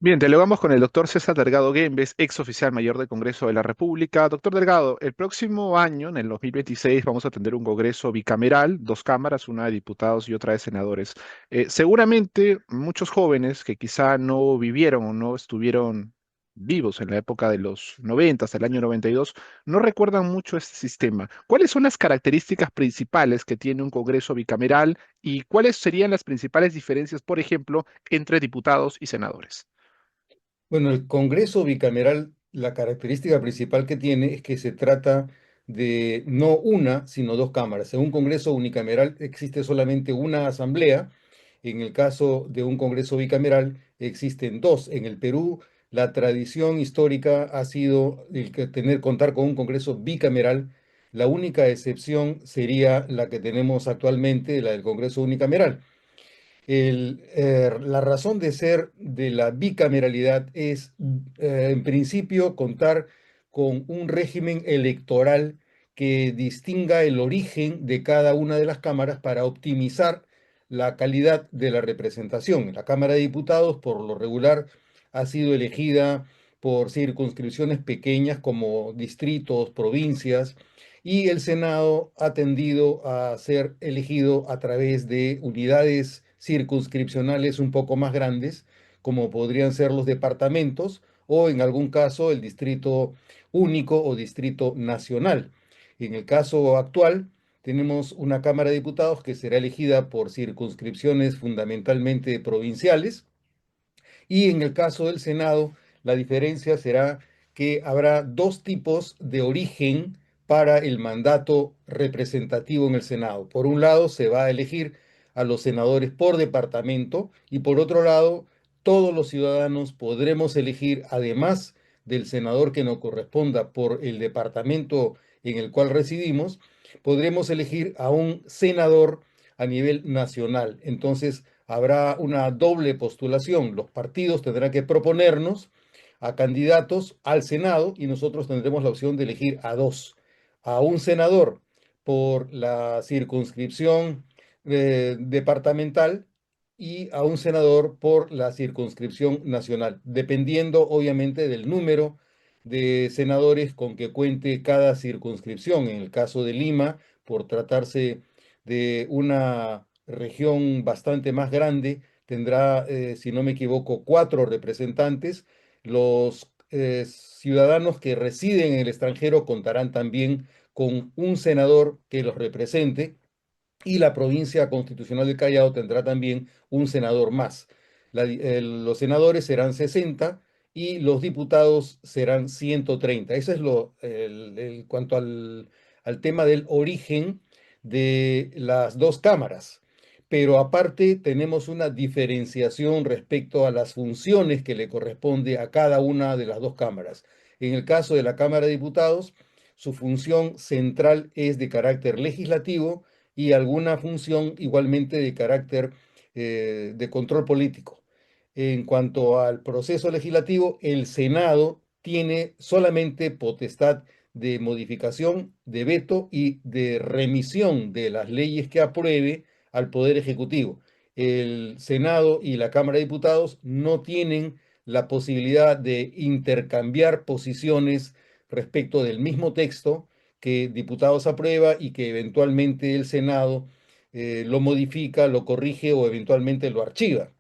Bien, dialogamos con el doctor César Delgado Guembes, ex oficial mayor del Congreso de la República. Doctor Delgado, el próximo año, en el 2026, vamos a tener un Congreso bicameral, dos cámaras, una de diputados y otra de senadores. Seguramente muchos jóvenes que quizá no vivieron o no estuvieron vivos en la época de los 90 hasta el año 92, no recuerdan mucho este sistema. ¿Cuáles son las características principales que tiene un Congreso bicameral y cuáles serían las principales diferencias, por ejemplo, entre diputados y senadores? Bueno, el Congreso bicameral, la característica principal que tiene es que se trata de no una, sino dos cámaras. En un Congreso unicameral existe solamente una asamblea. En el caso de un Congreso bicameral existen dos. En el Perú, la tradición histórica ha sido el que contar con un Congreso bicameral. La única excepción sería la que tenemos actualmente, la del Congreso unicameral. La razón de ser de la bicameralidad es, en principio, contar con un régimen electoral que distinga el origen de cada una de las cámaras para optimizar la calidad de la representación. La Cámara de Diputados, por lo regular, ha sido elegida por circunscripciones pequeñas como distritos, provincias, y el Senado ha tendido a ser elegido a través de unidades circunscripcionales un poco más grandes, como podrían ser los departamentos o en algún caso el distrito único o distrito nacional. En el caso actual, tenemos una Cámara de Diputados que será elegida por circunscripciones fundamentalmente provinciales, y en el caso del Senado, la diferencia será que habrá dos tipos de origen para el mandato representativo en el Senado. Por un lado, se va a elegir a los senadores por departamento, y por otro lado, todos los ciudadanos podremos elegir, además del senador que nos corresponda por el departamento en el cual residimos, podremos elegir a un senador a nivel nacional. Entonces, habrá una doble postulación. Los partidos tendrán que proponernos a candidatos al Senado y nosotros tendremos la opción de elegir a dos: a un senador por la circunscripción departamental y a un senador por la circunscripción nacional, dependiendo obviamente del número de senadores con que cuente cada circunscripción. En el caso de Lima, por tratarse de una región bastante más grande, tendrá, si no me equivoco, cuatro representantes. Los ciudadanos que residen en el extranjero contarán también con un senador que los represente, y la provincia constitucional del Callao tendrá también un senador más. Los senadores serán 60 y los diputados serán 130. Eso es cuanto al tema del origen de las dos cámaras. Pero aparte tenemos una diferenciación respecto a las funciones que le corresponde a cada una de las dos cámaras. En el caso de la Cámara de Diputados, su función central es de carácter legislativo y alguna función igualmente de carácter de control político. En cuanto al proceso legislativo, el Senado tiene solamente potestad de modificación, de veto y de remisión de las leyes que apruebe al Poder Ejecutivo. El Senado y la Cámara de Diputados no tienen la posibilidad de intercambiar posiciones respecto del mismo texto que diputados aprueba y que eventualmente el Senado lo modifica, lo corrige o eventualmente lo archiva.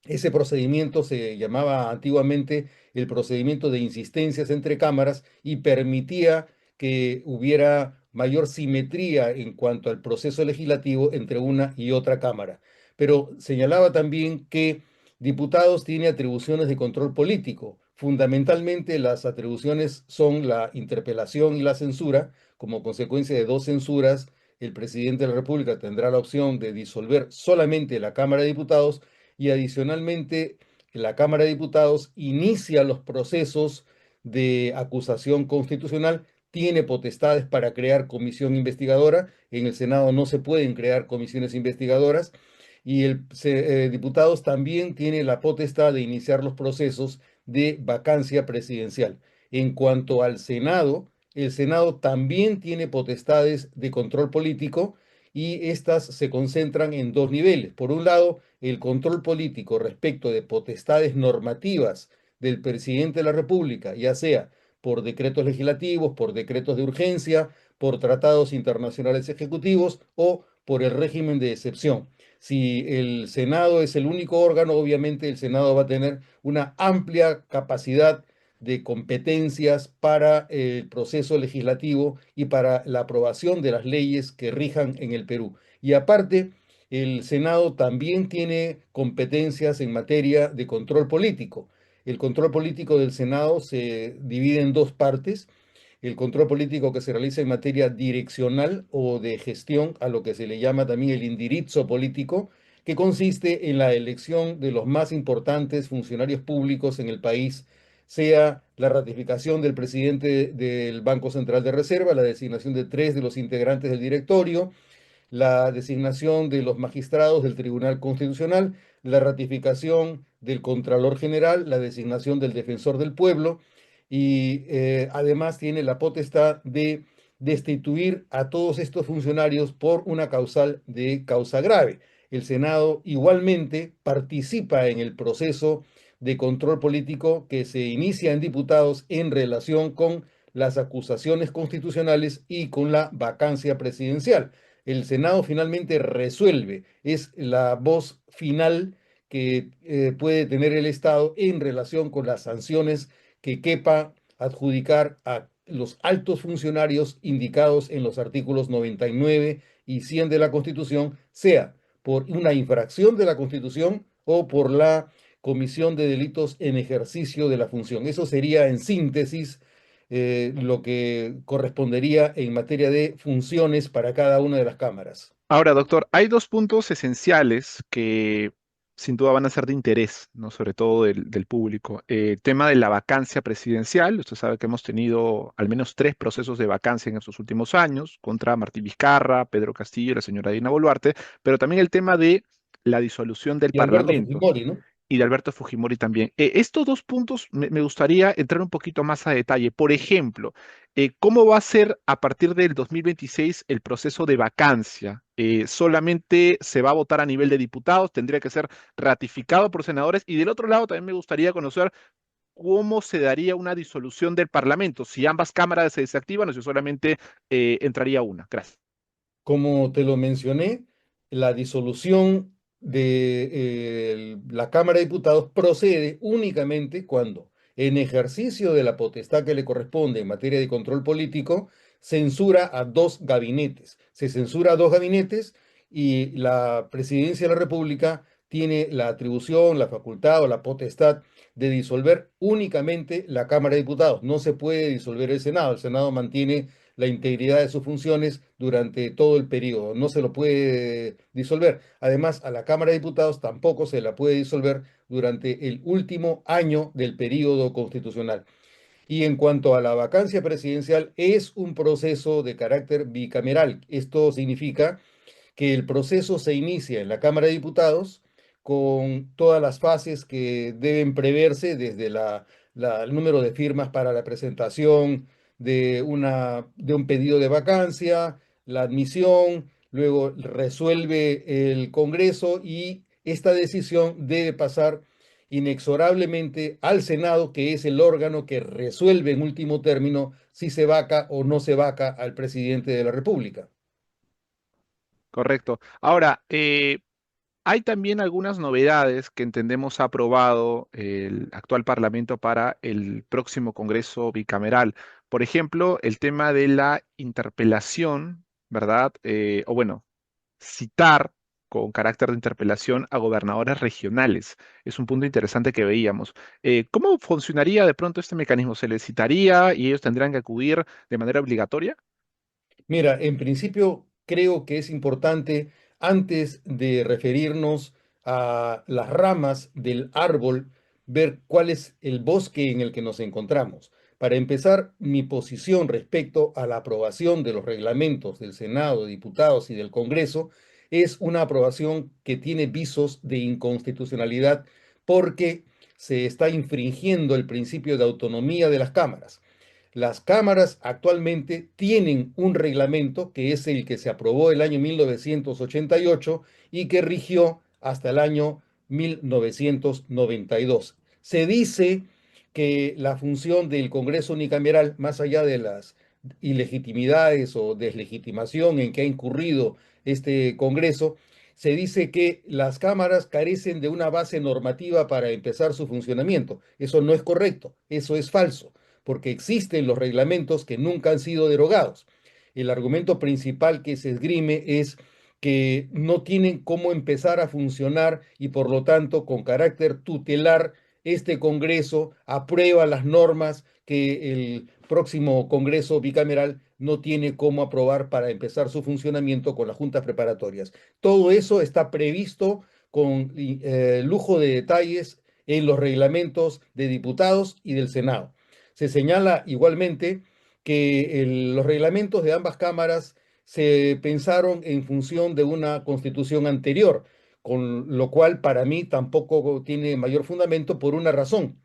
Ese procedimiento se llamaba antiguamente el procedimiento de insistencias entre cámaras y permitía que hubiera mayor simetría en cuanto al proceso legislativo entre una y otra cámara. Pero señalaba también que diputados tiene atribuciones de control político. Fundamentalmente las atribuciones son la interpelación y la censura. Como consecuencia de dos censuras, el presidente de la República tendrá la opción de disolver solamente la Cámara de Diputados, y adicionalmente la Cámara de Diputados inicia los procesos de acusación constitucional, tiene potestades para crear comisión investigadora. En el Senado no se pueden crear comisiones investigadoras, y diputados también tiene la potestad de iniciar los procesos de vacancia presidencial. En cuanto al Senado, el Senado también tiene potestades de control político y estas se concentran en dos niveles. Por un lado, el control político respecto de potestades normativas del presidente de la República, ya sea por decretos legislativos, por decretos de urgencia, por tratados internacionales ejecutivos o por el régimen de excepción. Si el Senado es el único órgano, obviamente el Senado va a tener una amplia capacidad de competencias para el proceso legislativo y para la aprobación de las leyes que rijan en el Perú. Y aparte, el Senado también tiene competencias en materia de control político. El control político del Senado se divide en dos partes: el control político que se realiza en materia direccional o de gestión, a lo que se le llama también el indirizzo político, que consiste en la elección de los más importantes funcionarios públicos en el país, sea la ratificación del presidente del Banco Central de Reserva, la designación de tres de los integrantes del directorio, la designación de los magistrados del Tribunal Constitucional, la ratificación del Contralor General, la designación del Defensor del Pueblo y además tiene la potestad de destituir a todos estos funcionarios por una causal de causa grave. El Senado igualmente participa en el proceso de control político que se inicia en diputados en relación con las acusaciones constitucionales y con la vacancia presidencial. El Senado finalmente resuelve, es la voz final que puede tener el Estado en relación con las sanciones que quepa adjudicar a los altos funcionarios indicados en los artículos 99 y 100 de la Constitución, sea por una infracción de la Constitución o por la comisión de delitos en ejercicio de la función. Eso sería, en síntesis, lo que correspondería en materia de funciones para cada una de las cámaras. Ahora, doctor, hay dos puntos esenciales que sin duda van a ser de interés, ¿no? Sobre todo del público. El tema de la vacancia presidencial. Usted sabe que hemos tenido al menos tres procesos de vacancia en estos últimos años, contra Martí Vizcarra, Pedro Castillo y la señora Dina Boluarte, pero también el tema de la disolución del Y Alberto Parlamento Fujimori, ¿no? y de Alberto Fujimori también. Estos dos puntos me gustaría entrar un poquito más a detalle. Por ejemplo, ¿cómo va a ser a partir del 2026 el proceso de vacancia? ¿Solamente se va a votar a nivel de diputados? ¿Tendría que ser ratificado por senadores? Y del otro lado, también me gustaría conocer cómo se daría una disolución del Parlamento, si ambas cámaras se desactivan o si solamente entraría una. Gracias. Como te lo mencioné, la disolución de la Cámara de Diputados procede únicamente cuando, en ejercicio de la potestad que le corresponde en materia de control político, censura a dos gabinetes. Se censura a dos gabinetes y la Presidencia de la República tiene la atribución, la facultad o la potestad de disolver únicamente la Cámara de Diputados. No se puede disolver el Senado. El Senado mantiene la integridad de sus funciones durante todo el periodo. No se lo puede disolver. Además, a la Cámara de Diputados tampoco se la puede disolver durante el último año del periodo constitucional. Y en cuanto a la vacancia presidencial, es un proceso de carácter bicameral. Esto significa que el proceso se inicia en la Cámara de Diputados con todas las fases que deben preverse, desde el número de firmas para la presentación de un pedido de vacancia, la admisión, luego resuelve el Congreso y esta decisión debe pasar inexorablemente al Senado, que es el órgano que resuelve en último término si se vaca o no se vaca al presidente de la República. Correcto. Ahora, hay también algunas novedades que entendemos ha aprobado el actual Parlamento para el próximo Congreso bicameral. Por ejemplo, el tema de la interpelación, ¿verdad? O bueno, citar con carácter de interpelación a gobernadores regionales. Es un punto interesante que veíamos. ¿Cómo funcionaría de pronto este mecanismo? ¿Se les citaría y ellos tendrán que acudir de manera obligatoria? Mira, en principio creo que es importante, antes de referirnos a las ramas del árbol, ver cuál es el bosque en el que nos encontramos. Para empezar, mi posición respecto a la aprobación de los reglamentos del Senado, de Diputados y del Congreso es una aprobación que tiene visos de inconstitucionalidad porque se está infringiendo el principio de autonomía de las cámaras. Las cámaras actualmente tienen un reglamento que es el que se aprobó el año 1988 y que rigió hasta el año 1992. Se dice que la función del Congreso unicameral, más allá de las ilegitimidades o deslegitimación en que ha incurrido este Congreso, se dice que las cámaras carecen de una base normativa para empezar su funcionamiento. Eso no es correcto, eso es falso, porque existen los reglamentos que nunca han sido derogados. El argumento principal que se esgrime es que no tienen cómo empezar a funcionar y por lo tanto con carácter tutelar este Congreso aprueba las normas que el próximo Congreso bicameral no tiene cómo aprobar para empezar su funcionamiento con las juntas preparatorias. Todo eso está previsto con lujo de detalles en los reglamentos de diputados y del Senado. Se señala igualmente que los reglamentos de ambas cámaras se pensaron en función de una constitución anterior, con lo cual para mí tampoco tiene mayor fundamento por una razón.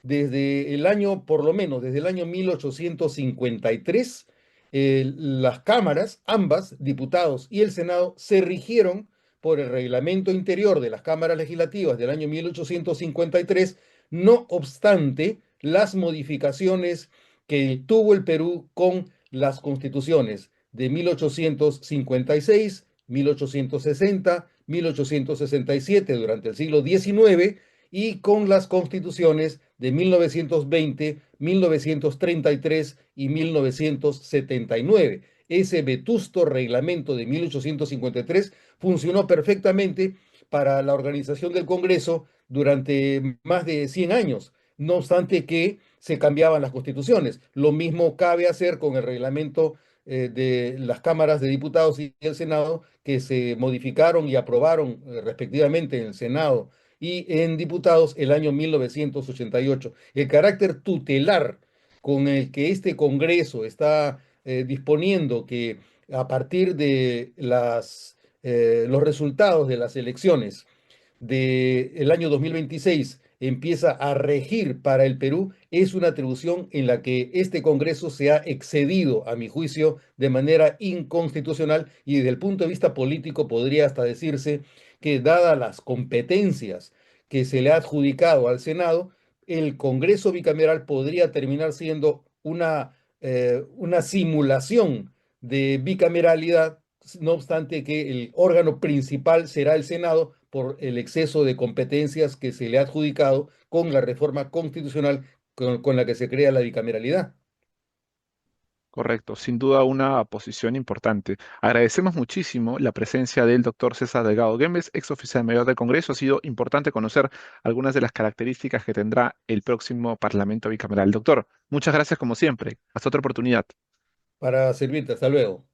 Desde el año, por lo menos desde el año 1853, las cámaras, ambas, diputados y el Senado, se rigieron por el reglamento interior de las cámaras legislativas del año 1853, no obstante las modificaciones que tuvo el Perú con las constituciones de 1856, 1860, 1867 durante el siglo XIX y con las constituciones de 1920, 1933 y 1979. Ese vetusto reglamento de 1853 funcionó perfectamente para la organización del Congreso durante más de 100 años, no obstante que se cambiaban las constituciones. Lo mismo cabe hacer con el reglamento de las cámaras de diputados y el Senado, que se modificaron y aprobaron respectivamente en el Senado y en diputados el año 1988. El carácter tutelar con el que este Congreso está disponiendo que a partir de los resultados de las elecciones del año 2026 empieza a regir para el Perú es una atribución en la que este Congreso se ha excedido, a mi juicio, de manera inconstitucional y desde el punto de vista político podría hasta decirse que dadas las competencias que se le ha adjudicado al Senado, el Congreso bicameral podría terminar siendo una simulación de bicameralidad, no obstante que el órgano principal será el Senado por el exceso de competencias que se le ha adjudicado con la reforma constitucional con la que se crea la bicameralidad. Correcto, sin duda una posición importante. Agradecemos muchísimo la presencia del doctor César Delgado Gómez, ex oficial mayor del Congreso. Ha sido importante conocer algunas de las características que tendrá el próximo Parlamento bicameral. Doctor, muchas gracias como siempre. Hasta otra oportunidad. Para servirte, hasta luego.